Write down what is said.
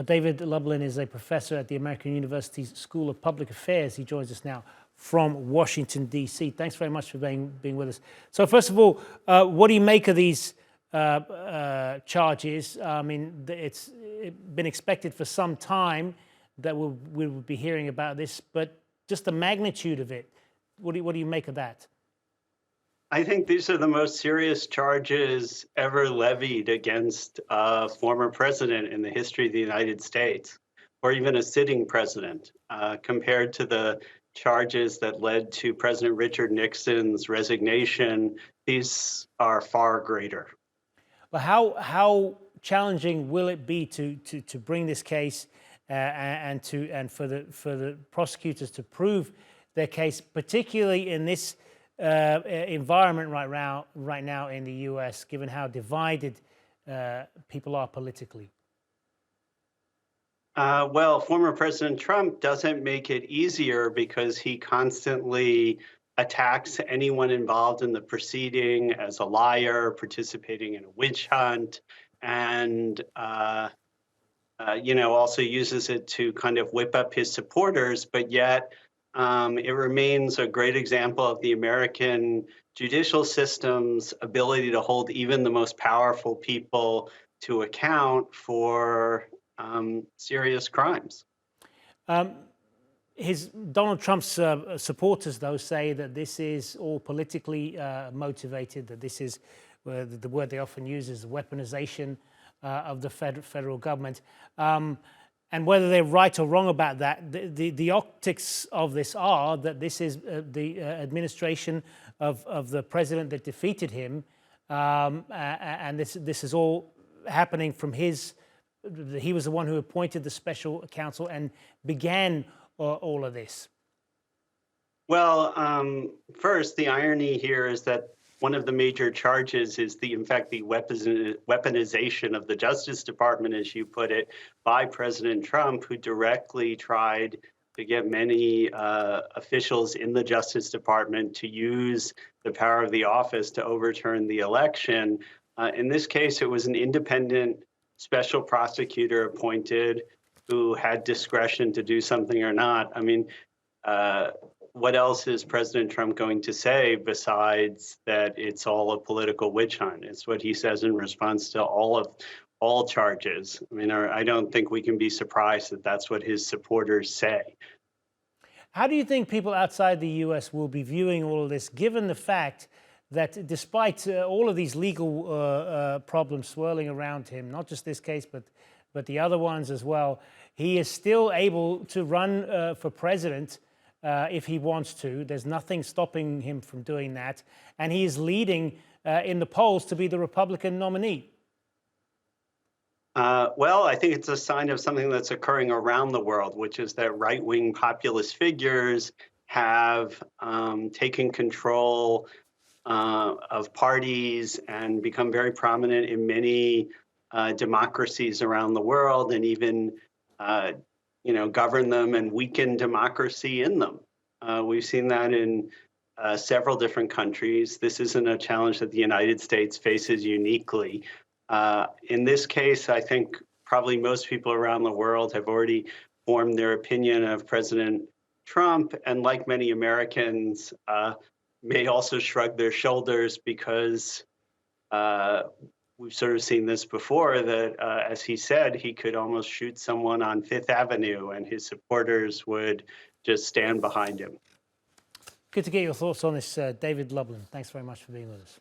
David Lublin is a professor at the American University School of Public Affairs. He joins us now from Washington, D.C. Thanks very much for being with us. So first of all, what do you make of these charges? I mean, it's been expected for some time that we will be hearing about this, but just the magnitude of it, what do you make of that? I think these are the most serious charges ever levied against a former president in the history of the United States, or even a sitting president, compared to the charges that led to President Richard Nixon's resignation. These are far greater. But how challenging will it be to bring this case and for the prosecutors to prove their case, particularly in this environment right now in the U.S., given how divided people are politically? Well, former President Trump doesn't make it easier because he constantly attacks anyone involved in the proceeding as a liar, participating in a witch hunt, and also uses it to kind of whip up his supporters. But yet, it remains a great example of the American judicial system's ability to hold even the most powerful people to account for serious crimes. Donald Trump's supporters, though, say that this is all politically motivated, that this is the word they often use is weaponization of the federal government. And whether they're right or wrong about that, the optics of this are that this is the administration of the president that defeated him, and this is all happening from his. He was the one who appointed the special counsel and began all of this. Well, first, the irony here is that one of the major charges is in fact, the weaponization of the Justice Department, as you put it, by President Trump, who directly tried to get many officials in the Justice Department to use the power of the office to overturn the election. In this case, it was an independent special prosecutor appointed who had discretion to do something or not. I mean, what else is President Trump going to say besides that it's all a political witch hunt? It's what he says in response to all charges. I mean, I don't think we can be surprised that that's what his supporters say. How do you think people outside the U.S. will be viewing all of this, given the fact that despite all of these legal problems swirling around him, not just this case, but the other ones as well, he is still able to run for president if he wants to. There's nothing stopping him from doing that. And he is leading in the polls to be the Republican nominee. Well, I think it's a sign of something that's occurring around the world, which is that right-wing populist figures have taken control of parties and become very prominent in many democracies around the world, and even govern them and weaken democracy in them. We've seen that in several different countries. This isn't a challenge that the United States faces uniquely. In this case, I think probably most people around the world have already formed their opinion of President Trump, and like many Americans, may also shrug their shoulders because we've sort of seen this before, that as he said, he could almost shoot someone on Fifth Avenue and his supporters would just stand behind him. Good to get your thoughts on this, David Lublin. Thanks very much for being with us.